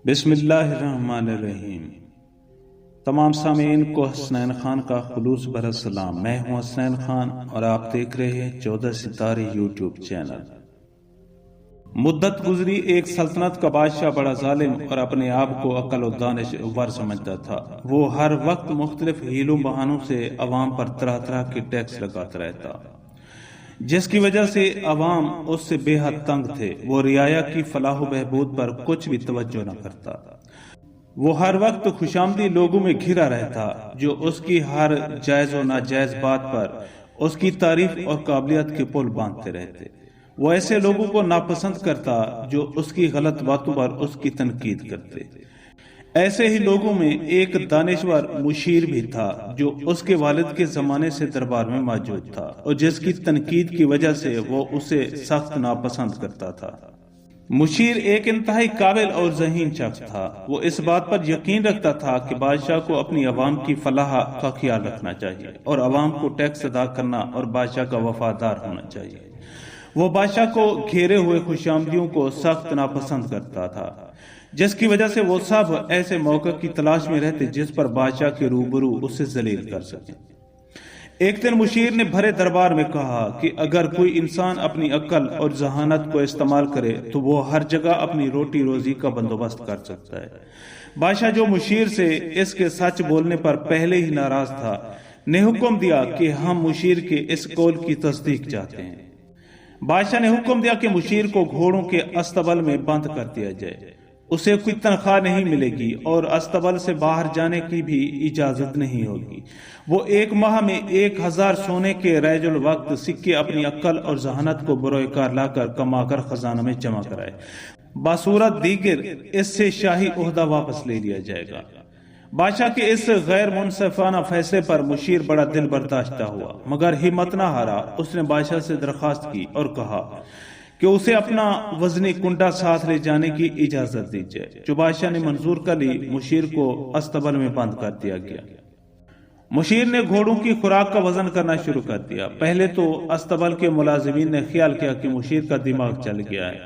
بسم اللہ الرحمن الرحیم۔ تمام سامعین کو حسنین خان کا خلوص بھرا سلام۔ میں ہوں حسنین خان اور آپ دیکھ رہے ہیں 14 ستارے یوٹیوب چینل۔ مدت گزری، ایک سلطنت کا بادشاہ بڑا ظالم اور اپنے آپ کو عقل و دانش ور سمجھتا تھا۔ وہ ہر وقت مختلف حیلوں بہانوں سے عوام پر طرح طرح کے ٹیکس لگاتا رہتا، جس کی وجہ سے عوام اس سے بےحد تنگ تھے۔ وہ رعایا کی فلاح و بہبود پر کچھ بھی توجہ نہ کرتا۔ وہ ہر وقت خوشامدی لوگوں میں گھرا رہتا، جو اس کی ہر جائز و ناجائز بات پر اس کی تعریف اور قابلیت کے پل باندھتے رہتے۔ وہ ایسے لوگوں کو ناپسند کرتا جو اس کی غلط باتوں پر اس کی تنقید کرتے۔ ایسے ہی لوگوں میں ایک دانشور مشیر بھی تھا، جو اس کے والد کے زمانے سے دربار میں موجود تھا اور جس کی تنقید کی وجہ سے وہ اسے سخت ناپسند کرتا تھا۔ مشیر ایک انتہائی قابل اور ذہین شخص تھا۔ وہ اس بات پر یقین رکھتا تھا کہ بادشاہ کو اپنی عوام کی فلاح کا خیال رکھنا چاہیے اور عوام کو ٹیکس ادا کرنا اور بادشاہ کا وفادار ہونا چاہیے۔ وہ بادشاہ کو گھیرے ہوئے خوشامدیوں کو سخت ناپسند کرتا تھا، جس کی وجہ سے وہ سب ایسے موقع کی تلاش میں رہتے جس پر بادشاہ کے روبرو اسے ذلیل کر سکیں۔ ایک دن مشیر نے بھرے دربار میں کہا کہ اگر کوئی انسان اپنی عقل اور ذہانت کو استعمال کرے تو وہ ہر جگہ اپنی روٹی روزی کا بندوبست کر سکتا ہے۔ بادشاہ، جو مشیر سے اس کے سچ بولنے پر پہلے ہی ناراض تھا، نے حکم دیا کہ ہم مشیر کے اس قول کی تصدیق چاہتے ہیں۔ بادشاہ نے حکم دیا کہ مشیر کو گھوڑوں کے استبل میں بند کر دیا جائے۔ اسے کوئی تنخواہ نہیں ملے گی اور استبل سے باہر جانے کی بھی اجازت نہیں ہوگی۔ وہ 1 ماہ میں 1000 سونے کے ریج الوقت سکے اپنی عقل اور ذہانت کو بروئے کار لا کر کما کر خزانہ میں جمع کرائے۔ بصورت دیگر اس سے شاہی عہدہ واپس لے لیا جائے گا۔ بادشاہ کے اس غیر منصفانہ فیصلے پر مشیر بڑا دل برداشتہ ہوا، مگر ہمت نہ ہارا۔ اس نے بادشاہ سے درخواست کی اور کہا کہ اسے اپنا وزنی کنڈا ساتھ لے جانے کی اجازت دی جائے، جو بادشاہ نے منظور کر لی۔ مشیر کو استبل میں بند کر دیا گیا۔ مشیر نے گھوڑوں کی خوراک کا وزن کرنا شروع کر دیا۔ پہلے تو استبل کے ملازمین نے خیال کیا کہ مشیر کا دماغ چل گیا ہے،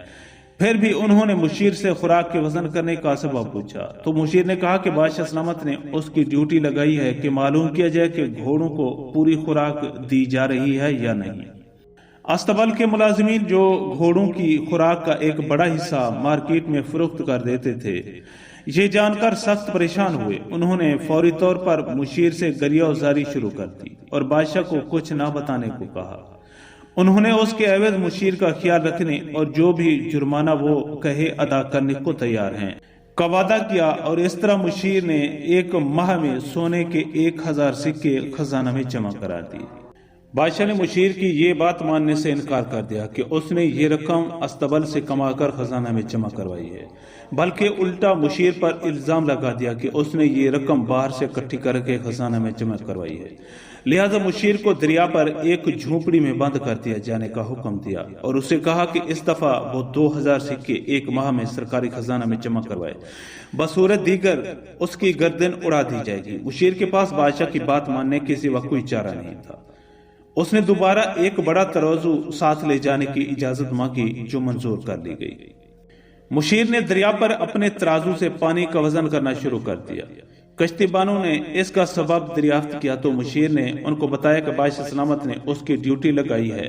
پھر بھی انہوں نے مشیر سے خوراک کے وزن کرنے کا سبب پوچھا تو مشیر نے کہا کہ بادشاہ سلطنت نے اس کی ڈیوٹی لگائی ہے کہ معلوم کیا جائے کہ گھوڑوں کو پوری خوراک دی جا رہی ہے یا نہیں۔ استبل کے ملازمین، جو گھوڑوں کی خوراک کا ایک بڑا حصہ مارکیٹ میں فروخت کر دیتے تھے، یہ جان کر سخت پریشان ہوئے۔ انہوں نے فوری طور پر مشیر سے گریہ وزاری شروع کر دی اور بادشاہ کو کچھ نہ بتانے کو کہا۔ انہوں نے اس کے عوض مشیر کا خیال رکھنے اور جو بھی جرمانہ وہ کہے ادا کرنے کو تیار ہیں کا وعدہ کیا، اور اس طرح مشیر نے 1 ماہ میں سونے کے 1000 سکے خزانہ میں جمع کرا دیے۔ بادشاہ نے مشیر کی یہ بات ماننے سے انکار کر دیا کہ اس نے یہ رقم استبل سے کما کر خزانہ میں جمع کروائی ہے، بلکہ الٹا مشیر پر الزام لگا دیا کہ اس نے یہ رقم باہر سے اکٹھی کر کے خزانہ میں جمع کروائی ہے۔ لہذا مشیر کو دریا پر ایک جھونپڑی میں بند کر دیا جانے کا حکم دیا اور اسے کہا کہ اس دفعہ وہ 2000 سکے 1 ماہ میں سرکاری خزانہ میں جمع کروائے، بصورت دیگر اس کی گردن اڑا دی جائے گی۔ مشیر کے پاس بادشاہ کی بات ماننے کے سوا کوئی چارہ نہیں تھا۔ اس نے دوبارہ ایک بڑا ترازو ساتھ لے جانے کی اجازت مانگی، جو منظور کر لی گئی۔ مشیر نے دریا پر اپنے ترازو سے پانی کا وزن کرنا شروع کر دیا۔ کشتی بانوں نے اس کا سبب دریافت کیا تو مشیر نے ان کو بتایا کہ بادشاہ سلطنت نے اس کی ڈیوٹی لگائی ہے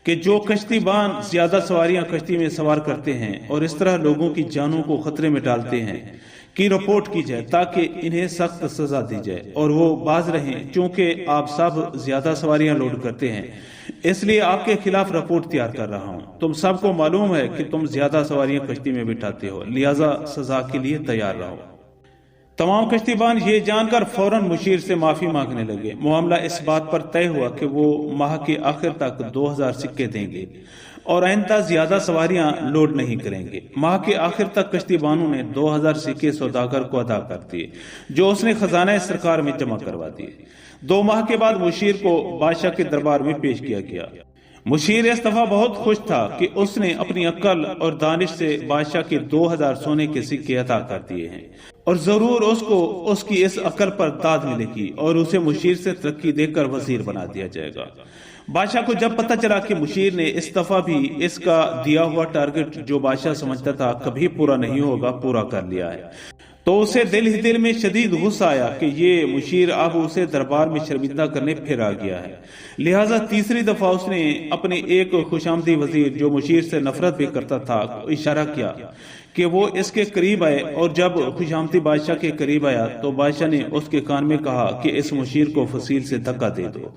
کہ جو کشتی بان زیادہ سواریاں کشتی میں سوار کرتے ہیں اور اس طرح لوگوں کی جانوں کو خطرے میں ڈالتے ہیں کی رپورٹ کی جائے، تاکہ انہیں سخت سزا دی جائے اور وہ باز رہیں۔ چونکہ آپ سب زیادہ سواریاں لوڈ کرتے ہیں، اس لیے آپ کے خلاف رپورٹ تیار کر رہا ہوں۔ تم سب کو معلوم ہے کہ تم زیادہ سواریاں کشتی میں بٹھاتے ہو، لہذا سزا کے لیے تیار رہو۔ تمام کشتی بان یہ جان کر فوراً مشیر سے معافی مانگنے لگے۔ معاملہ اس بات پر طے ہوا کہ وہ ماہ کے آخر تک 2000 سکے دیں گے اور آئندہ زیادہ سواریاں لوڈ نہیں کریں گے۔ ماہ کے آخر تک کشتی بانوں نے 2000 سکے سوداگر کو ادا کر دیے، جو اس نے خزانہ سرکار میں جمع کروا دیے۔ 2 ماہ کے بعد مشیر کو بادشاہ کے دربار میں پیش کیا گیا۔ مشیر اس دفعہ بہت خوش تھا کہ اس نے اپنی عقل اور دانش سے بادشاہ کے 2000 سونے کے سکے عطا کر دیے ہیں۔ اور ضرور اس کو اس کی اس عقل پر داد ملے گی اور اسے مشیر سے ترقی دے کر وزیر بنا دیا جائے گا۔ بادشاہ کو جب پتہ چلا کہ مشیر نے اس دفعہ بھی اس کا دیا ہوا ٹارگٹ جو بادشاہ سمجھتا تھا کبھی پورا نہیں ہوگا پورا کر لیا ہے، تو اسے دل ہی دل میں شدید غصہ آیا کہ یہ مشیر اب اسے دربار میں شرمندہ کرنے پھر آ گیا ہے۔ لہٰذا تیسری دفعہ اس نے اپنے ایک خوشامدی وزیر جو مشیر سے نفرت بھی کرتا تھا اشارہ کیا کہ وہ اس کے قریب آئے، اور جب خوشامدی بادشاہ کے قریب آیا تو بادشاہ نے اس کے کان میں کہا کہ اس مشیر کو فصیل سے دھکا دے دو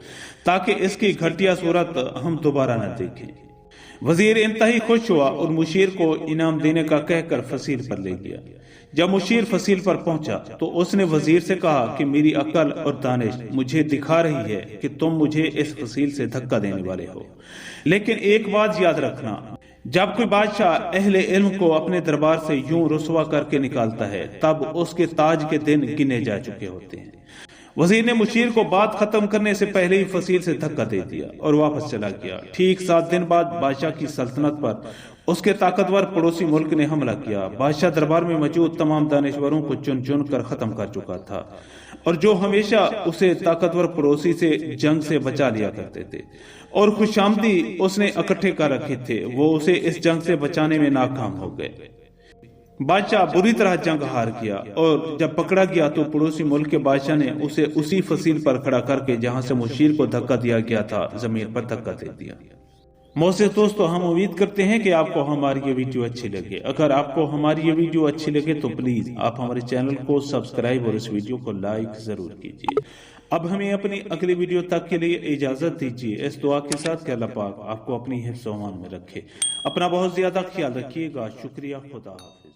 تاکہ اس کی گھٹیا صورت ہم دوبارہ نہ دیکھیں۔ وزیر انتہائی خوش ہوا اور مشیر کو انعام دینے کا کہہ کر فصیل پر لے گیا۔ جب مشیر فصیل پر پہنچا تو اس نے وزیر سے کہا کہ میری عقل اور دانش مجھے دکھا رہی ہے کہ تم مجھے اس فصیل سے دھکا دینے والے ہو، لیکن ایک بات یاد رکھنا، جب کوئی بادشاہ اہل علم کو اپنے دربار سے یوں رسوا کر کے نکالتا ہے تب اس کے تاج کے دن گنے جا چکے ہوتے ہیں۔ وزیر نے مشیر کو بات ختم کرنے سے پہلے ہی فصیل سے دھکا دے دیا اور واپس چلا گیا۔ ٹھیک 7 دن بعد بادشاہ کی سلطنت پر اس کے طاقتور پڑوسی ملک نے حملہ کیا۔ بادشاہ دربار میں موجود تمام دانشوروں کو چن چن کر ختم کر چکا تھا، اور جو ہمیشہ اسے طاقتور پڑوسی سے جنگ سے بچا لیا کرتے تھے اور خوشامدی اس نے اکٹھے کر رکھے تھے، وہ اسے اس جنگ سے بچانے میں ناکام ہو گئے۔ بادشاہ بری طرح جنگ ہار گیا، اور جب پکڑا گیا تو پڑوسی ملک کے بادشاہ نے اسے اسی فصیل پر کھڑا کر کے جہاں سے مشیر کو دھکا دیا گیا تھا زمین پر دھکا دے دیا۔ معزز دوستو، ہم امید کرتے ہیں کہ آپ کو ہماری یہ ویڈیو اچھی لگے۔ اگر آپ کو ہماری یہ ویڈیو اچھی لگے تو پلیز آپ ہمارے چینل کو سبسکرائب اور اس ویڈیو کو لائک ضرور کیجیے۔ اب ہمیں اپنی اگلی ویڈیو تک کے لیے اجازت دیجیے، اس دعا کے ساتھ کہ اللہ پاک آپ کو اپنی حفظ و امان میں رکھے۔ اپنا بہت زیادہ خیال رکھیے گا۔ شکریہ، خدا حافظ۔